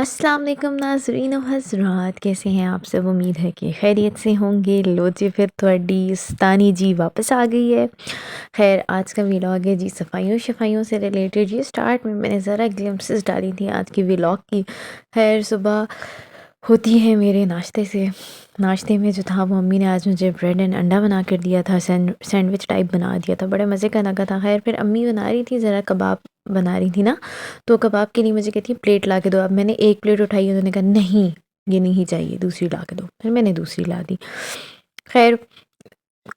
अस्सलाम वालेकुम नाज़रीन व हज़रात, कैसे हैं आप सब? उम्मीद है कि खैरियत से होंगे। लो जी फिर थोड़ी उस्तानी जी वापस आ गई है। खैर आज का व्लॉग है जी सफाइयों शफाइयों से रिलेटेड। ये स्टार्ट में मैंने ज़रा ग्लिम्पसेस डाली थी आज की व्लॉग की। खैर सुबह होती है मेरे नाश्ते से। नाश्ते में जो था वो अम्मी ने आज मुझे ब्रेड एंड अंडा बना कर दिया था, सैंडविच टाइप बना दिया था, बड़े मज़े का लगा था। खैर फिर अम्मी बना रही थी, ज़रा कबाब बना रही थी ना, तो कबाब के लिए मुझे कहती प्लेट ला के दो। अब मैंने एक प्लेट उठाई, उन्होंने कहा नहीं ये नहीं चाहिए, दूसरी ला के दो। फिर मैंने दूसरी ला दी। खैर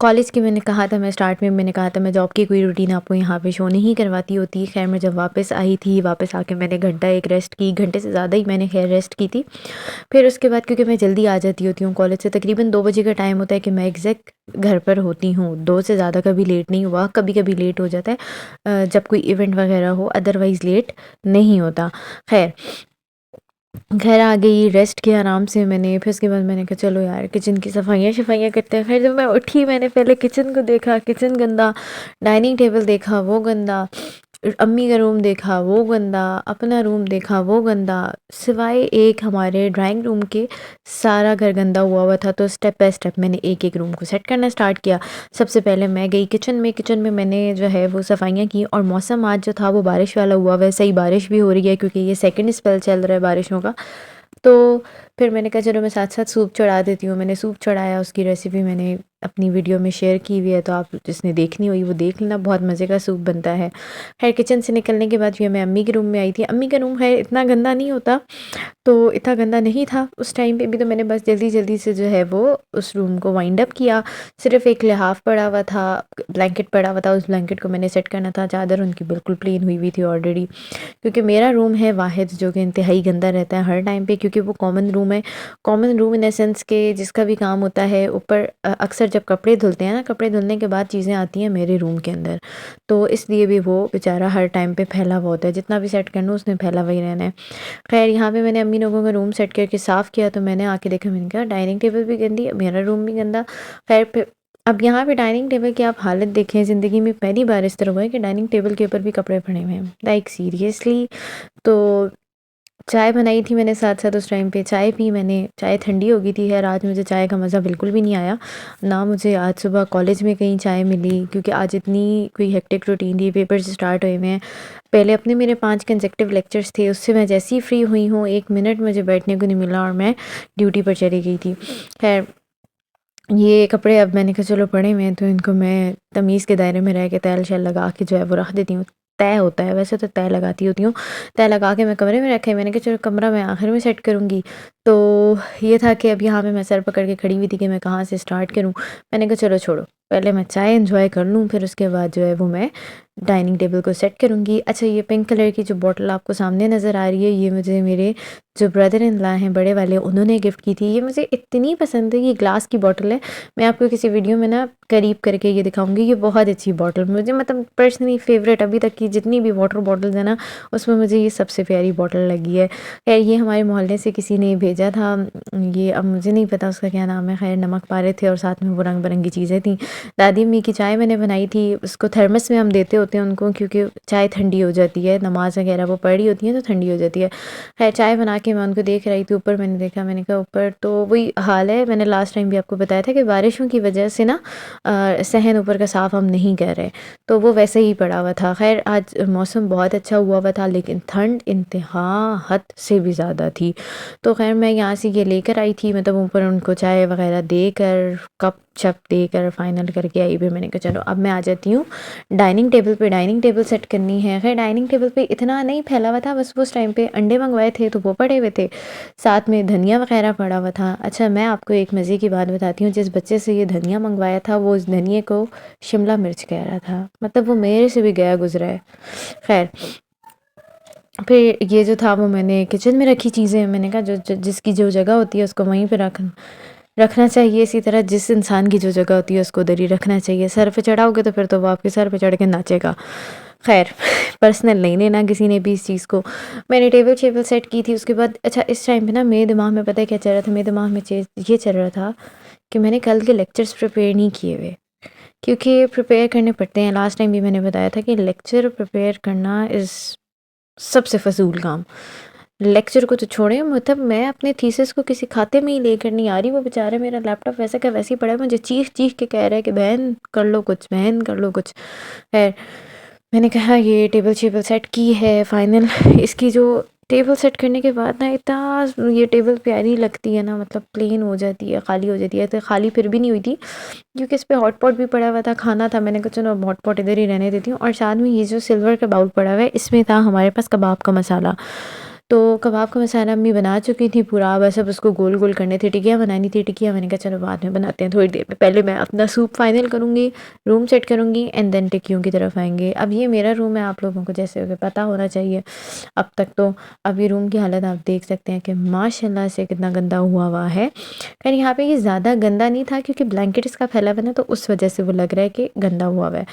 कॉलेज की मैंने कहा था, मैं स्टार्ट में मैंने कहा था मैं जॉब की कोई रूटीन आपको यहाँ पे शो नहीं करवाती होती। खैर मैं जब वापस आई थी, वापस आके मैंने घंटा एक रेस्ट की, घंटे से ज़्यादा ही मैंने खैर रेस्ट की थी। फिर उसके बाद क्योंकि मैं जल्दी आ जाती होती हूँ कॉलेज से, तकरीबन 2 बजे का टाइम होता है कि मैं एग्जैक्ट घर पर होती हूँ। 2 से ज़्यादा कभी लेट नहीं हुआ, कभी कभी लेट हो जाता है जब कोई इवेंट वगैरह हो, अदरवाइज़ लेट नहीं होता। खैर घर आ गई, रेस्ट किया आराम से मैंने। फिर उसके बाद मैंने कहा चलो यार किचन की सफाइयाँ शफाइयाँ करते हैं। खैर जब मैं उठी मैंने पहले किचन को देखा, किचन गंदा, डाइनिंग टेबल देखा वो गंदा, अम्मी का रूम देखा वो गंदा, अपना रूम देखा वो गंदा, सिवाय एक हमारे ड्राइंग रूम के सारा घर गंदा हुआ हुआ था। तो स्टेप बाय स्टेप मैंने एक एक रूम को सेट करना स्टार्ट किया। सबसे पहले मैं गई किचन में मैंने जो है वो सफाइयाँ की। और मौसम आज जो था वो बारिश वाला हुआ, वैसे ही बारिश भी हो रही है क्योंकि ये सेकंड स्पेल चल रहा है बारिशों का। तो फिर मैंने कहा चलो मैं साथ साथ सूप चढ़ा देती हूँ। मैंने सूप चढ़ाया, उसकी रेसिपी मैंने अपनी वीडियो में शेयर की हुई है, तो आप जिसने देखनी हुई वो देख लेना, बहुत मज़े का सूप बनता है। खैर किचन से निकलने के बाद फिर मैं अम्मी के रूम में आई थी। अम्मी का रूम है इतना गंदा नहीं होता, तो इतना गंदा नहीं था उस टाइम पे भी, तो मैंने बस जल्दी जल्दी से जो है वो उस रूम को वाइंड अप किया। सिर्फ एक लिहाफ पड़ा हुआ था, ब्लैंकेट पड़ा हुआ था, उस ब्लैंकेट को मैंने सेट करना था। चादर उनकी बिल्कुल प्लेन हुई हुई थी ऑलरेडी, क्योंकि मेरा रूम है वाहिद जो कि इंतहाई गंदा रहता है हर टाइम पे, क्योंकि वो कॉमन रूम है। कॉमन रूम इन एसेंस के जिसका भी काम होता है ऊपर, अक्सर जब कपड़े धुलते हैं ना, कपड़े धुलने के बाद चीज़ें आती हैं मेरे रूम के अंदर, तो इसलिए भी वो बेचारा हर टाइम पे फैला हुआ होता है। जितना भी सेट करना उसने फैला हुआ ही रहना है। खैर यहाँ पे मैंने अम्मी लोगों का रूम सेट करके साफ़ किया, तो मैंने आके देखा, मैंने कहा डाइनिंग टेबल भी गंदी, मेरा रूम भी गंदा। खैर फिर अब यहाँ पे डाइनिंग टेबल की आप हालत देखें, ज़िंदगी में पहली बार इस तरह हुआ है कि डाइनिंग टेबल के ऊपर भी कपड़े पड़े हुए हैं, लाइक सीरियसली। तो चाय बनाई थी मैंने साथ साथ, उस टाइम पे चाय पी मैंने। चाय ठंडी हो गई थी। खैर आज मुझे चाय का मज़ा बिल्कुल भी नहीं आया, ना मुझे आज सुबह कॉलेज में कहीं चाय मिली, क्योंकि आज इतनी कोई हेक्टिक रूटीन थी, पेपर्स स्टार्ट हुए हुए हैं। पहले अपने मेरे 5 कंसेक्टिव लेक्चर्स थे, उससे मैं जैसे ही फ्री हुई हूँ 1 मिनट मुझे बैठने को नहीं मिला और मैं ड्यूटी पर चली गई थी। खैर ये कपड़े अब मैंने कहा चलो पड़े हुए हैं तो इनको मैं तमीज़ के दायरे में रह के तैल शैल लगा के जो है वो रख देती हूँ। तय होता है, वैसे तो तय लगाती होती हूँ। तय लगा के मैं कमरे में रखे, मैंने कहा चलो कमरा मैं आखिर में सेट करूँगी। तो ये था कि अब यहाँ पे मैं सर पकड़ के खड़ी हुई थी कि मैं कहाँ से स्टार्ट करूँ। मैंने कहा चलो छोड़ो, पहले मैं चाय एंजॉय कर लूँ, फिर उसके बाद जो है वो मैं डाइनिंग टेबल को सेट करूँगी। अच्छा ये पिंक कलर की जो बॉटल आपको सामने नज़र आ रही है, ये मुझे मेरे जो ब्रदर इन लॉ हैं बड़े वाले, उन्होंने गिफ्ट की थी। ये मुझे इतनी पसंद है, ये ग्लास की बॉटल है। मैं आपको किसी वीडियो में ना करीब करके ये दिखाऊंगी। ये बहुत अच्छी बॉटल मुझे, मतलब पर्सनली फेवरेट, अभी तक की जितनी भी वाटर बॉटल्स है ना उसमें मुझे ये सबसे प्यारी बॉटल लगी है। खैर ये हमारे मोहल्ले से किसी ने भेजा था, ये अब मुझे नहीं पता उसका क्या नाम है। खैर नमक पा रहे थे और साथ में वो रंग बिरंगी चीज़ें थी। दादी अम्मी की चाय मैंने बनाई थी, उसको थर्मस में हम देते होते हैं उनको, क्योंकि चाय ठंडी हो जाती है, नमाज वगैरह वो पढ़ी होती है तो ठंडी हो जाती है। खैर चाय बना के मैं उनको देख रही थी। ऊपर मैंने देखा, मैंने कहा ऊपर तो वही हाल है, मैंने लास्ट टाइम भी आपको बताया था कि बारिशों की वजह से ना सहन ऊपर का साफ़ हम नहीं कर रहे, तो वो वैसे ही पड़ा हुआ था। खैर आज मौसम बहुत अच्छा हुआ हुआ था, लेकिन ठंड इंतहा हद से भी ज़्यादा थी। तो खैर मैं यहाँ से ये लेकर आई थी, मतलब ऊपर उनको चाय वगैरह देकर, कप शप देकर फाइनल करके आई। फिर मैंने कहा चलो अब मैं आ जाती हूँ डाइनिंग टेबल पे, डाइनिंग टेबल सेट करनी है। खैर डाइनिंग टेबल पे इतना नहीं फैला हुआ था, बस वो उस टाइम पे अंडे मंगवाए थे तो वो पड़े हुए थे, साथ में धनिया वगैरह पड़ा हुआ था। अच्छा मैं आपको एक मज़े की बात बताती हूँ, जिस बच्चे से ये धनिया मंगवाया था वो उस धनिए को शिमला मिर्च कह रहा था, मतलब वो मेरे से भी गया गुजरा है। खैर फिर ये जो था वो मैंने किचन में रखी चीज़ें, मैंने कहा जो जिसकी जो जगह होती है उसको वहीं पे रखना चाहिए। इसी तरह जिस इंसान की जो जगह होती है उसको उधर ही रखना चाहिए। सर पे चढ़ाओगे तो फिर तो वो आपके सर पे चढ़ के नाचेगा। खैर पर्सनल नहीं लेना किसी ने भी इस चीज़ को। मैंने टेबल शेबल सेट की थी। उसके बाद अच्छा इस टाइम पे ना मेरे दिमाग में पता है क्या चल रहा था, मेरे दिमाग में ये चल रहा था कि मैंने कल के लेक्चर्स प्रिपेयर नहीं किए हुए, क्योंकि प्रिपेयर करने पड़ते हैं। लास्ट टाइम भी मैंने बताया था कि लेक्चर प्रिपेयर करना इज़ सबसे फ़ज़ूल काम। लेक्चर को तो छोड़े, मतलब मैं अपने थीसिस को किसी खाते में ही लेकर नहीं आ रही। वो बेचारा मेरा लैपटॉप वैसा का वैसे ही पड़ा है, मुझे चीख चीख के कह रहा है कि बहन कर लो कुछ, बहन कर लो कुछ। खैर मैंने कहा ये टेबल शेबल सेट की है फाइनल। इसकी जो टेबल सेट करने के बाद ना इतना ये टेबल प्यारी लगती है ना, मतलब प्लेन हो जाती है, खाली हो जाती है। तो खाली फिर भी नहीं हुई थी क्योंकि इस पे हॉट पॉट भी पड़ा हुआ था, खाना था। मैंने कहा चलो अब हॉट पॉट इधर ही रहने देती हूँ। और साथ में ये जो सिल्वर का बाउल पड़ा हुआ है, इसमें था हमारे पास कबाब का मसाला। तो कबाब का मसाला अम्मी बना चुकी थी पूरा, बस अब उसको गोल गोल करने थे, टिकिया बनानी थी। टिकिया मैंने कहा चलो बाद में बनाते हैं थोड़ी देर में, पहले मैं अपना सूप फाइनल करूँगी, रूम सेट करूँगी एंड देन टिक्कियों की तरफ आएंगे। अब ये मेरा रूम है, आप लोगों को जैसे कि पता होना चाहिए अब तक। तो अभी रूम की हालत आप देख सकते हैं कि माशाल्लाह से कितना गंदा हुआ है। खैर यहाँ पे ये ज़्यादा गंदा नहीं था क्योंकि ब्लैंकेट इसका फैला हुआ ना, तो उस वजह से वो लग रहा है कि गंदा हुआ है।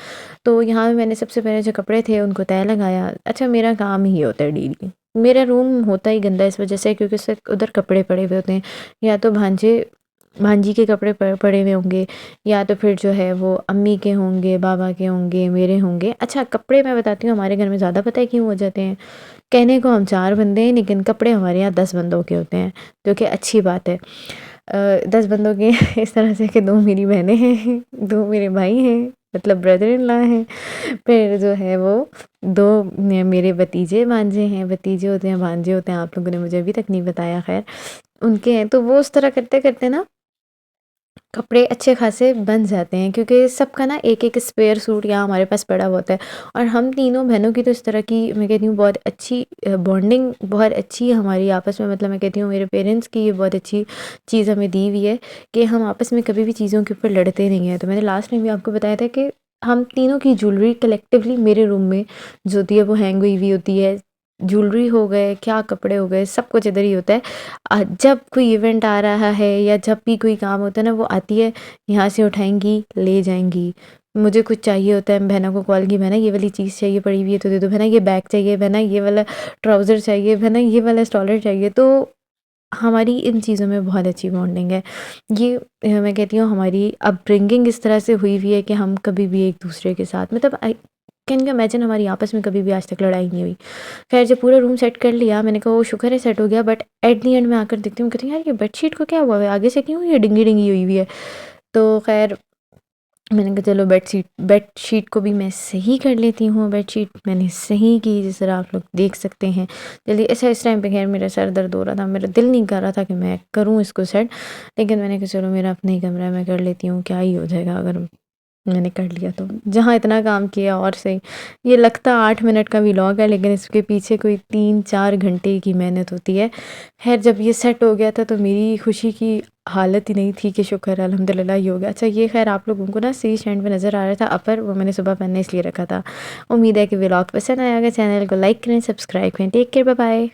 तो यहाँ मैंने सबसे पहले जो कपड़े थे उनको तय लगाया। अच्छा मेरा काम ही होता है डेली, मेरा रूम होता ही गंदा इस वजह से क्योंकि उससे उधर कपड़े पड़े हुए होते हैं, या तो भांजी के कपड़े पड़े हुए होंगे, या तो फिर जो है वो अम्मी के होंगे, बाबा के होंगे, मेरे होंगे। अच्छा कपड़े मैं बताती हूँ हमारे घर में ज़्यादा पता है क्यों हो जाते हैं। कहने को हम 4 बंदे हैं लेकिन कपड़े हमारे यहाँ 10 बंदों के होते हैं, जो कि अच्छी बात है। 10 बंदों के इस तरह से कि 2 मेरी बहनें हैं, 2 मेरे भाई हैं, मतलब ब्रदर इन लॉ हैं, फिर जो है वो 2 मेरे भतीजे भांजे हैं, भतीजे होते हैं भांजे होते हैं, आप लोगों ने मुझे अभी तक नहीं बताया, खैर उनके हैं। तो वो उस तरह करते करते ना कपड़े अच्छे खासे बन जाते हैं क्योंकि सबका ना एक एक स्पेयर सूट यहाँ हमारे पास पड़ा हुआ होता है। और हम तीनों बहनों की तो इस तरह की मैं कहती हूँ बहुत अच्छी बॉन्डिंग बहुत अच्छी है हमारी आपस में। मतलब मैं कहती हूँ मेरे पेरेंट्स की ये बहुत अच्छी चीज़ हमें दी हुई है कि हम आपस में कभी भी चीज़ों के ऊपर लड़ते नहीं हैं। तो मैंने लास्ट में भी आपको बताया था कि हम तीनों की ज्वेलरी कलेक्टिवली मेरे रूम में जो होती है वो हैंग हुई हुई होती है। ज्वेलरी हो गए, क्या कपड़े हो गए, सब कुछ इधर ही होता है। जब कोई इवेंट आ रहा है या जब भी कोई काम होता है ना, वो आती है यहाँ से उठाएंगी ले जाएंगी। मुझे कुछ चाहिए होता है, बहना को कॉल की, बहना ये वाली चीज़ चाहिए पड़ी हुई है तो दे दो, बहना ये बैग चाहिए, बहना ये वाला ट्राउज़र चाहिए, बहना ये वाला स्टॉलर चाहिए। तो हमारी इन चीज़ों में बहुत अच्छी बॉन्डिंग है। ये मैं कहती हूँ हमारी अपब्रिंगिंग इस तरह से हुई हुई है कि हम कभी भी एक दूसरे के साथ, मतलब आई कैन यू इमेजिन, हमारी आपस में कभी भी आज तक लड़ाई नहीं हुई। खैर जब पूरा रूम सेट कर लिया मैंने कहा वो शुक्र है सेट हो गया, बट एट दी एंड में आकर देखती हूँ कहती हूँ यार ये बेडशीट को क्या हुआ है, आगे से क्यों ये डिंगी डिंगी हुई हुई है। तो खैर मैंने कहा चलो बेडशीट को भी मैं सही कर लेती हूँ। बेडशीट मैंने सही की जिस तरह आप लोग देख सकते हैं। चलिए ऐसा इस टाइम पे खैर मेरा सर दर्द हो रहा था, मेरा दिल नहीं कर रहा था कि मैं करूँ इसको सेट, लेकिन मैंने कहा चलो मेरा अपना ही कमरा है मैं कर लेती हूँ, क्या ही हो जाएगा अगर मैंने कर लिया तो। जहाँ इतना काम किया और सही। ये लगता 8 मिनट का व्लॉग है लेकिन इसके पीछे कोई 3-4 घंटे की मेहनत होती है। खैर जब ये सेट हो गया था तो मेरी खुशी की हालत ही नहीं थी कि शुक्र है अल्हम्दुलिल्लाह ये हो गया। अच्छा ये खैर आप लोगों को ना सी स्टैंड में नज़र आ रहा था अपर, वो मैंने सुबह पहनने इसलिए रखा था। उम्मीद है कि व्लॉग पसंद आया होगा। चैनल को लाइक करें, सब्सक्राइब करें। Take care, bye bye.